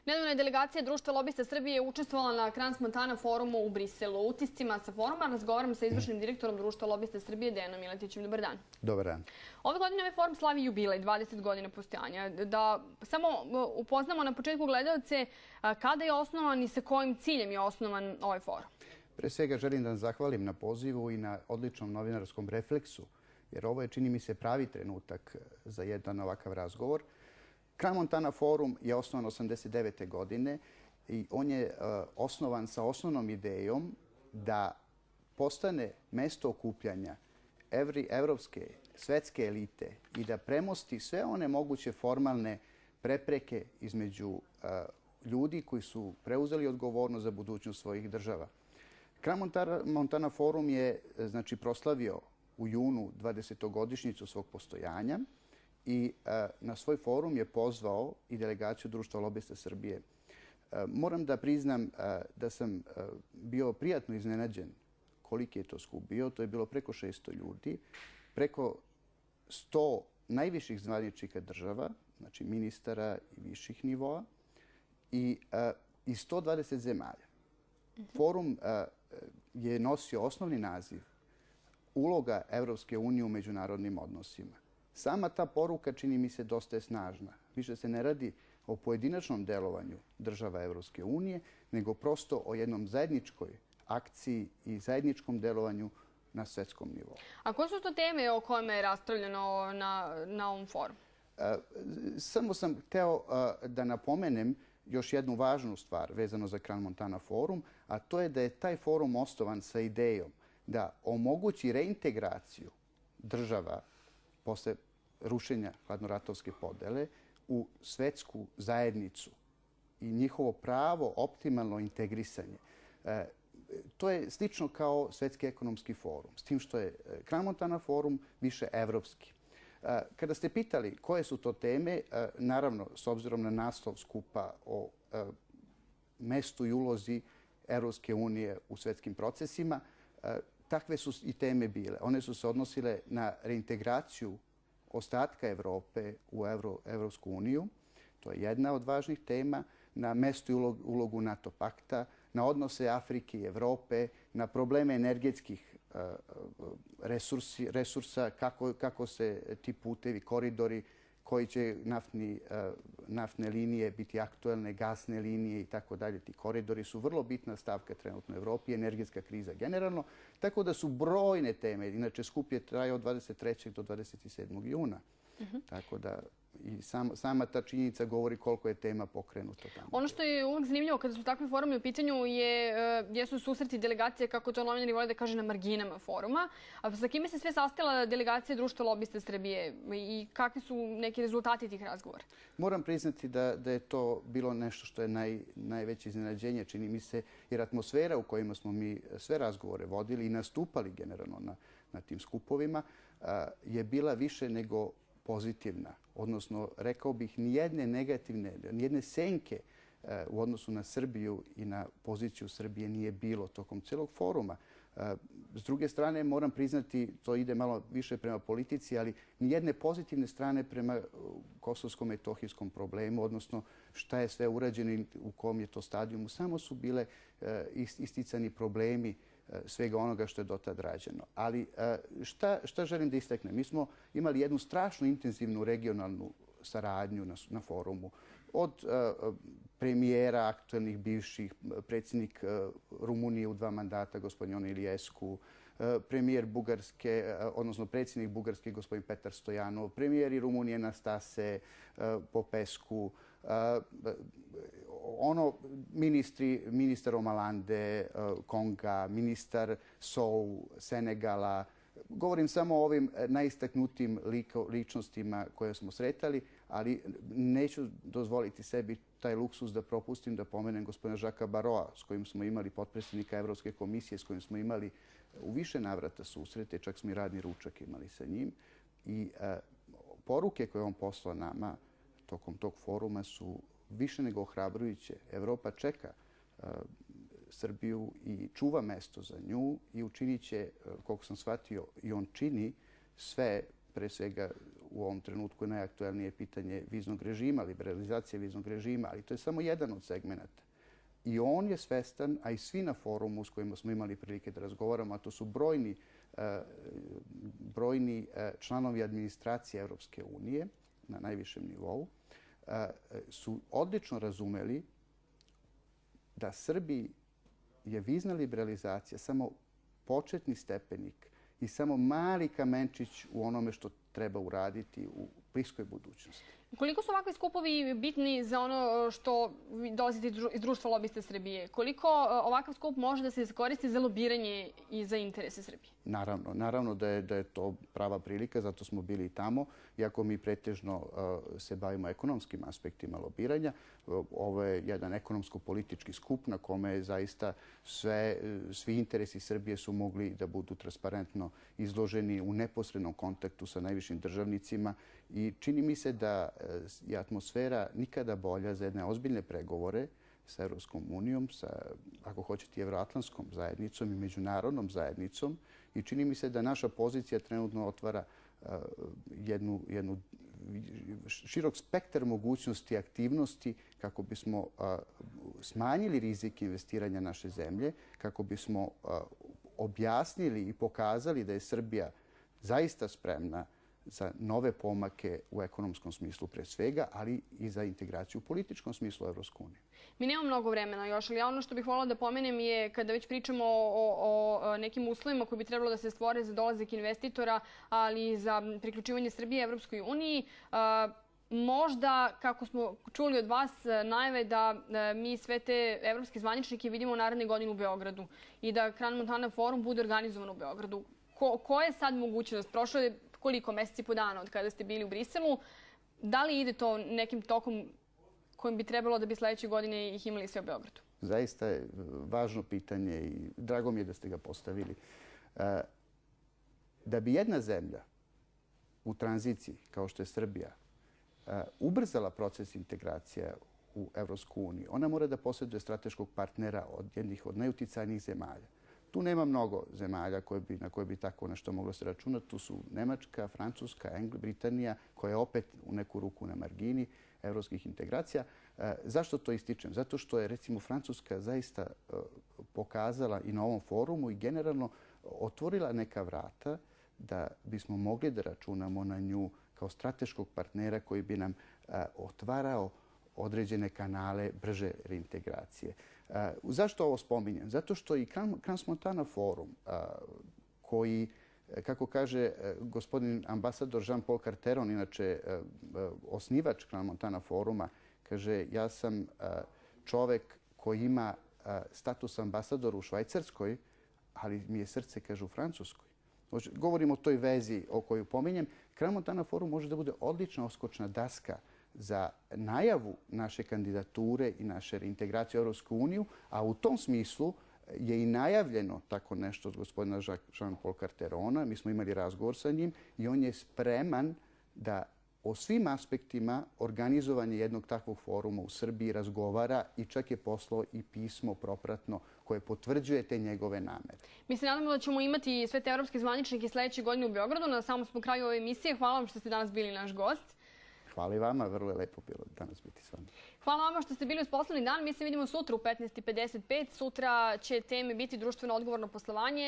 Nedavno je delegacija Društva lobista Srbije učestvovala na Crans Montana forumu u Briselu. U utiscima sa foruma razgovaram sa izvršnim direktorom Društva lobista Srbije, Dejanom Miletićem. Dobar dan. Dobar dan. Ove godine ovaj forum slavi jubilej, 20 godina postojanja. Da samo upoznamo na početku gledaoce kada je osnovan i sa kojim ciljem je osnovan ovaj forum. Pre svega želim da vam zahvalim na pozivu i na odličnom novinarskom refleksu, jer ovo je, čini mi se, pravi trenutak za jedan ovakav razgovor. Crans Montana forum je osnovan 1989. godine i on je osnovan sa osnovnom idejom da postane mesto okupljanja evropske, svetske elite i da premosti sve one moguće formalne prepreke između ljudi koji su preuzeli odgovornost za budućnost svojih država. Crans Montana forum je proslavio u junu 20-godišnjicu svog postojanja i na svoj forum je pozvao i delegaciju Društva lobista Srbije. Moram da priznam da sam bio prijatno iznenađen koliki je to skup bio. To je bilo preko 600 ljudi, preko 100 najviših zvaničnika država, znači ministara i viših nivoa i 120 zemalja. Forum je nosio osnovni naziv uloga Evropske unije u međunarodnim odnosima. Sama ta poruka, čini mi se, dosta je snažna. Više se ne radi o pojedinačnom delovanju država Evropske unije, nego prosto o jednom zajedničkoj akciji i zajedničkom delovanju na svetskom nivou. A koje su to teme o kojima je raspravljeno na ovom forumu? Samo sam hteo da napomenem još jednu važnu stvar vezano za Crans Montana forum, a to je da je taj forum osnovan sa idejom da omogući reintegraciju država posle rušenja hladnoratovske podele u svetsku zajednicu i njihovo pravo optimalno integrisanje. To je slično kao Svetski ekonomski forum, s tim što je Crans Montana forum više evropski. Kada ste pitali koje su to teme, naravno, s obzirom na naslov skupa o mestu i ulozi Evropske unije u svetskim procesima, takve su i teme bile. One su se odnosile na reintegraciju ostatka Evrope u Evropsku uniju. To je jedna od važnih tema. Na mesto i ulogu NATO pakta, na odnose Afrike i Evrope, na probleme energetskih resursa, kako se ti putevi, koridori, koji će naftne linije biti aktuelne, gasne linije i tako dalje. Ti koridori su vrlo bitna stavka trenutno u Evropi, energetska kriza generalno. Tako da su brojne teme. Inače, skup je trajao od 23. do 27. juna. Tako da i sama ta činjenica govori koliko je tema pokrenuta tamo. Ono što je uvijek zanimljivo kada su takvi forumi u pitanju jesu susreti delegacije, kako to novinari vole da kaže, na marginama foruma. A sa kime se sve sastajala delegacija Društva lobista Srbije i kakvi su neki rezultati tih razgovora? Moram priznati da je to bilo nešto što je najveće iznenađenje, čini mi se, jer atmosfera u kojima smo mi sve razgovore vodili i nastupali generalno na tim skupovima je bila više nego pozitivna. Odnosno, rekao bih, nijedne negativne, nijedne senke u odnosu na Srbiju i na poziciju Srbije nije bilo tokom celog foruma. S druge strane, moram priznati, to ide malo više prema politici, ali nijedne pozitivne strane prema kosovsko-metohijskom problemu, odnosno šta je sve urađeno i u kom je to stadijumu. Samo su bile isticani problemi svega onoga što je dotad rađeno. Ali šta želim da istaknem? Mi smo imali jednu strašno intenzivnu regionalnu saradnju na forumu. Od premijera aktuelnih bivših, predsjednik Rumunije u 2 mandata, gospodin Iliescu, premijer Bugarske, odnosno predsjednik Bugarske, gospodin Petar Stojanov, premijeri Rumunije Nastase Popescu, ministar Omalande, Konga, ministar Sou, Senegala. Govorim samo o ovim najistaknutim ličnostima koje smo sretali, ali neću dozvoliti sebi taj luksus da propustim da pomenem gospodina Žaka Baroa, s kojim smo imali potpredsjednika Evropske komisije, s kojim smo imali u više navrata susrete, čak smo i radni ručak imali sa njim. I poruke koje on poslao nama tokom tog foruma su više nego ohrabrujuće. Evropa čeka Srbiju i čuva mesto za nju i učinit će, koliko sam shvatio, i on čini sve, pre svega u ovom trenutku je najaktuelnije pitanje viznog režima, liberalizacije viznog režima, ali to je samo jedan od segmenata. I on je svestan, a i svi na forumu s kojima smo imali prilike da razgovaramo, a to su brojni članovi administracije Europske unije na najvišem nivou, su odlično razumeli da Srbiji je vizna liberalizacija samo početni stepenik i samo mali kamenčić u onome što treba uraditi u bliskoj budućnosti. Koliko su ovakvi skupovi bitni za ono što dolazite iz Društva lobista Srbije? Koliko ovakav skup može da se iskoristi za lobiranje i za interese Srbije? Naravno da je to prava prilika, zato smo bili i tamo. Iako mi pretežno se bavimo ekonomskim aspektima lobiranja, ovo je jedan ekonomsko-politički skup na kome je zaista svi interesi Srbije su mogli da budu transparentno izloženi u neposrednom kontaktu sa najvišim državnicima i čini mi se da je atmosfera nikada bolja za jedne ozbiljne pregovore sa Europskom unijom, sa, ako hoćete, evroatlantskom zajednicom i međunarodnom zajednicom i čini mi se da naša pozicija trenutno otvara jednu širok spektar mogućnosti i aktivnosti kako bismo smanjili rizik investiranja naše zemlje, kako bismo objasnili i pokazali da je Srbija zaista spremna za nove pomake u ekonomskom smislu pre svega, ali i za integraciju u političkom smislu u Evropsku uniju. Mi nemamo mnogo vremena još, ali ono što bih voljela da pomenem je kada već pričamo o nekim uslovima koji bi trebalo da se stvore za dolazak investitora, ali i za priključivanje Srbije Evropskoj uniji, možda, kako smo čuli od vas, najave da mi sve te evropske zvaničnike vidimo naredne godine u Beogradu i da Crans-Montana forum bude organizovan u Beogradu. Koja je sad mogućnost? Prošlo je koliko, meseci po dana od kada ste bili u Briselu. Da li ide to nekim tokom kojim bi trebalo da bi sledeće godine ih imali sve u Beogradu? Zaista je važno pitanje i drago mi je da ste ga postavili. Da bi jedna zemlja u tranziciji, kao što je Srbija, ubrzala proces integracija u Evropsku uniju, ona mora da posjeduje strateškog partnera od jednih od najuticajnijih zemalja. Tu nema mnogo zemalja na koje bi tako nešto moglo se računati. Tu su Nemačka, Francuska, Britanija, koja je opet u neku ruku na margini evropskih integracija. Zašto to ističem? Zato što je, recimo, Francuska zaista pokazala i na ovom forumu i generalno otvorila neka vrata da bismo mogli da računamo na nju kao strateškog partnera koji bi nam otvarao određene kanale brže reintegracije. Zašto ovo spominjem? Zato što i Crans-Montana forum, koji, kako kaže gospodin ambasador Jean-Paul Carteron, inače osnivač Crans-Montana foruma, kaže ja sam čovek koji ima status ambasadora u Švajcarskoj, ali mi je srce, kaže, u Francuskoj. Govorimo o toj vezi o kojoj pominjem. Crans-Montana forum može da bude odlična oskočna daska za najavu naše kandidature i naše reintegracije u Europsku uniju, a u tom smislu je i najavljeno tako nešto od gospodina Jean-Paul Carterona. Mi smo imali razgovor sa njim i on je spreman da o svim aspektima organizovanja jednog takvog foruma u Srbiji razgovara i čak je poslao i pismo propratno koje potvrđuje te njegove namere. Mi se nadamo da ćemo imati sve te evropske zvaničnike sledeće godine u Beogradu. Na samom smo kraju ove emisije. Hvala vam što ste danas bili naš gost. Hvala i vama, vrlo je lepo bilo danas biti s vama. Hvala vama što ste bili uz poslovni dan. Mi se vidimo sutra u 15:55. Sutra će teme biti društveno odgovorno poslovanje.